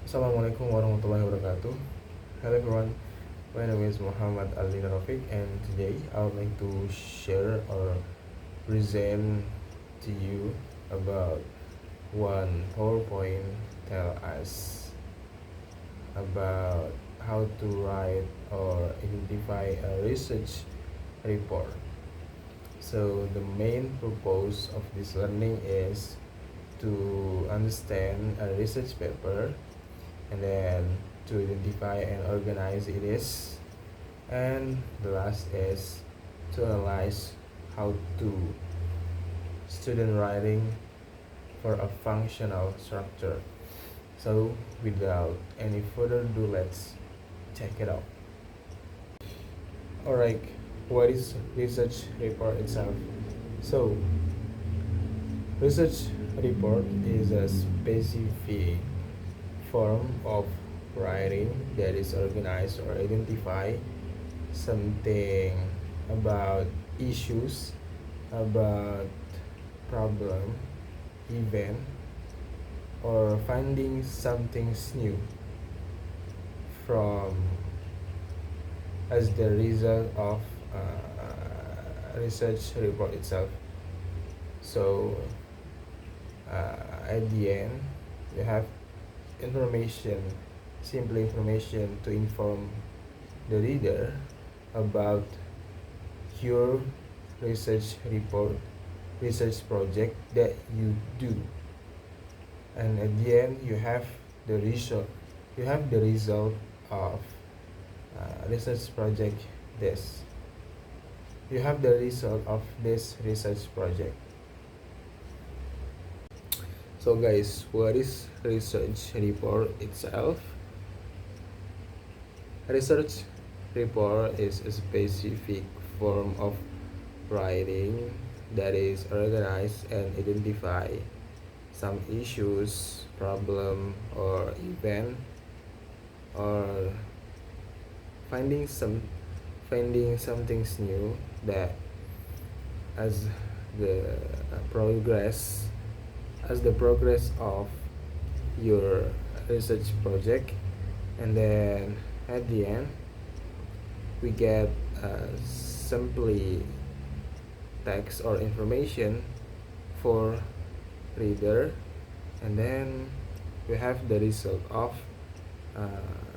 Assalamualaikum warahmatullahi wabarakatuh. Hello everyone, my name is Muhammad Ali Rafiq, and today I would like to share or present to you about one PowerPoint tell us about how to write or identify a research report. So the main purpose of this learning is to understand a research paper, and then to identify and organize it is, and the last is to analyze how to student writing for a functional structure. So without any further ado, let's check it out. Alright, what is research report itself? So research report is a specific form of writing that is organized or identify something about issues, about problem, event, or finding something new from as the result of research report itself. So at the end, you have information, simple information to inform the reader about your research report, research project that you do, and at the end you have the result. You have the result of research project. This you have the result of this research project. So guys, what is research report itself? Research report is a specific form of writing that is organized and identify some issues, problem, or event, or finding something new that as the progress of your research project, and then at the end we get simply text or information for reader, and then we have the result of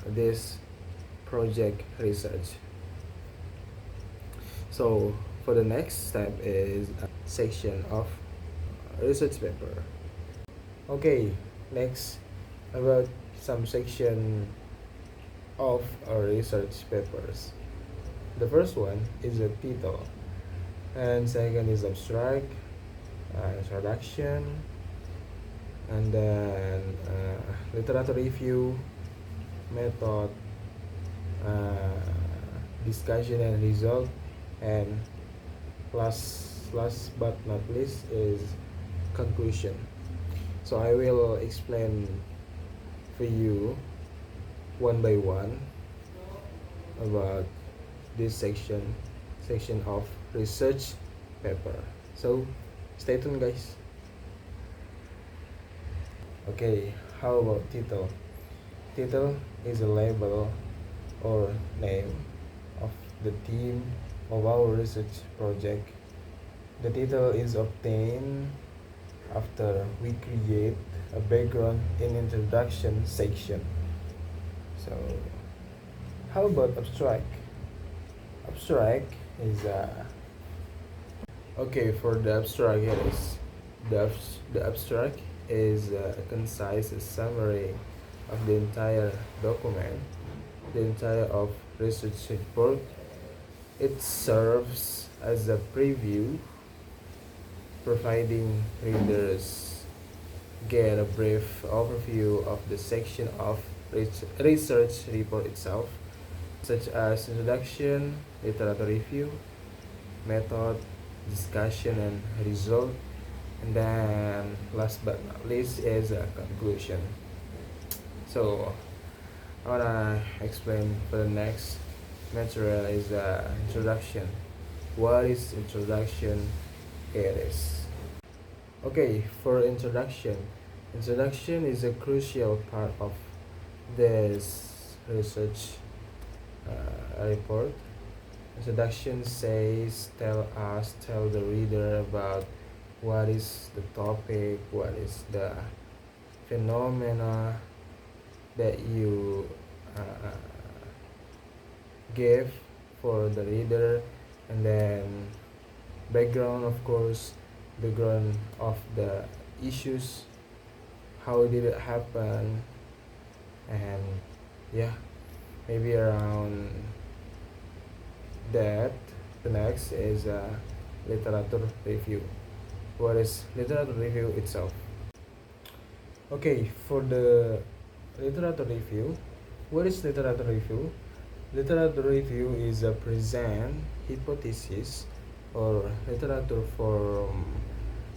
this project research. So for the next step is a section of research paper. Okay, next about some section of our research papers. The first one is a title, and second is abstract, introduction, and then literature review, method, discussion and result, and last but not least is conclusion. So I will explain for you one by one about this section of research paper. So stay tuned guys. Okay, how about title? Title is a label or name of the theme of our research project. The title is obtained after we create a background in introduction section. So how about abstract? Abstract is okay, for the abstract it is the abstract is a concise summary of the entire document, the entire of research report. It serves as a preview, providing readers get a brief overview of the section of research report itself, such as introduction, literature review, method, discussion and result, and then last but not least is a conclusion. So I wanna explain for the next material is the introduction. What is introduction? It is okay. For introduction is a crucial part of this research report. Introduction says tell the reader about what is the topic, what is the phenomena that you uh, give for the reader, and then background, of course, background of the issues, how did it happen, and yeah, maybe around that. The next is literature review. What is literature review itself? Okay, for the literature review, what is literature review? Literature review is a present hypothesis or literature from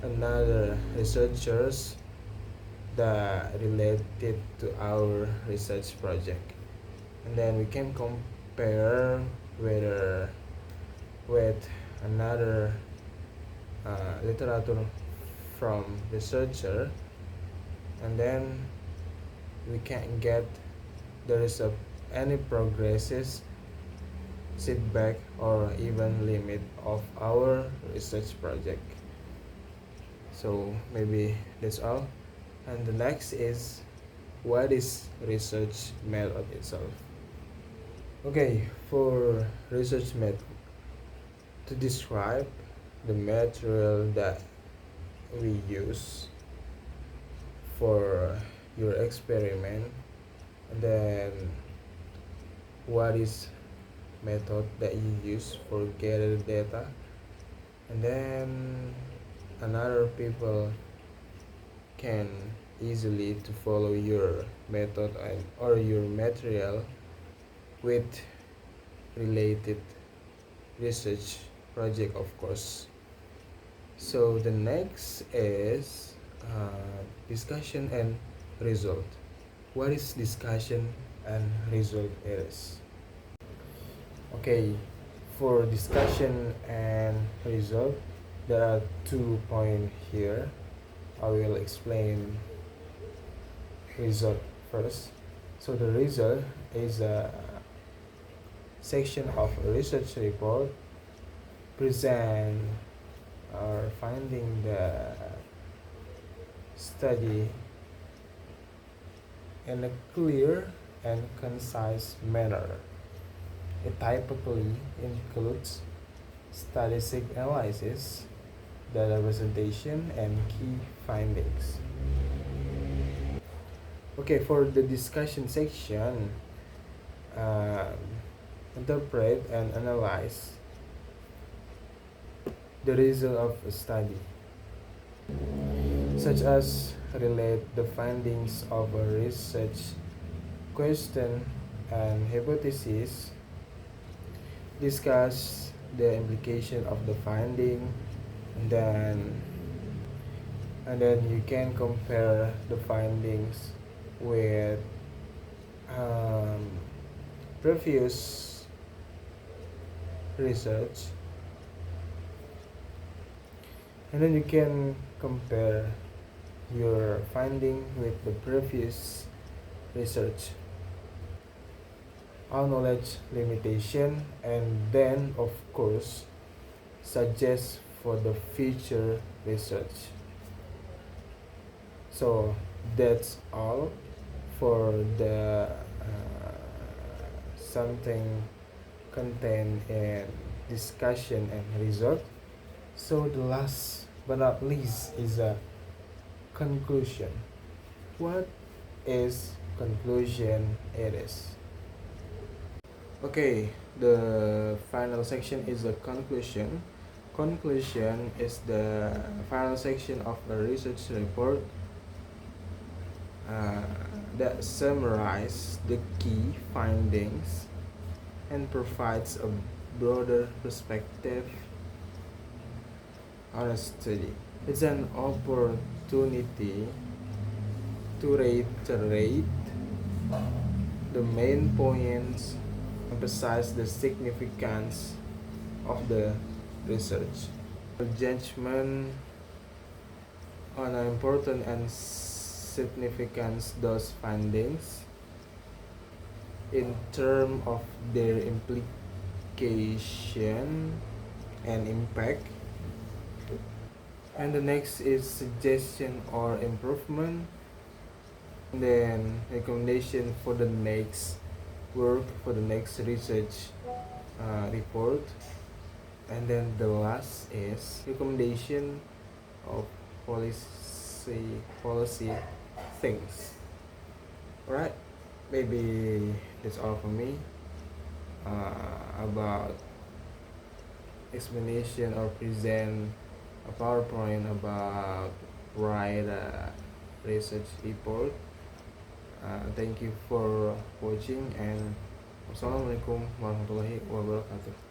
another researchers that related to our research project, and then we can compare whether with another literature from researcher, and then we can get there is any progresses, feedback, or even limit of our research project. So maybe that's all. And the next is what is research method itself. Okay, for research method, to describe the material that we use for your experiment, and then what is method that you use for gather data, and then another people can easily to follow your method or your material with related research project, of course. So the next is discussion and result. What is discussion and result is? Okay, for discussion and result, there are 2 points here. I will explain result first. So the result is a section of a research report present or finding the study in a clear and concise manner. It typically includes statistic analysis, data presentation, and key findings. Okay, for the discussion section, interpret and analyze the result of a study, such as relate the findings of a research question and hypothesis, discuss the implication of the finding, and then you can compare the findings with previous research, and then you can compare your finding with the previous research, our knowledge limitation, and then of course suggest for the future research. So that's all for the something contained in discussion and result. So the last but not least is a conclusion. What is conclusion it is? Okay, the final section is the conclusion. Conclusion is the final section of a research report that summarizes the key findings and provides a broader perspective on a study. It's an opportunity to reiterate the main points, emphasize the significance of the research, judgment on important and significance those findings, in terms of their implication and impact. And the next is suggestion or improvement, and then recommendation for the next work, for the next research report. And then the last is recommendation of policy things. Alright, maybe that's all for me about explanation or present a PowerPoint about write a research report. Thank you for watching, and wassalamualaikum warahmatullahi wabarakatuh.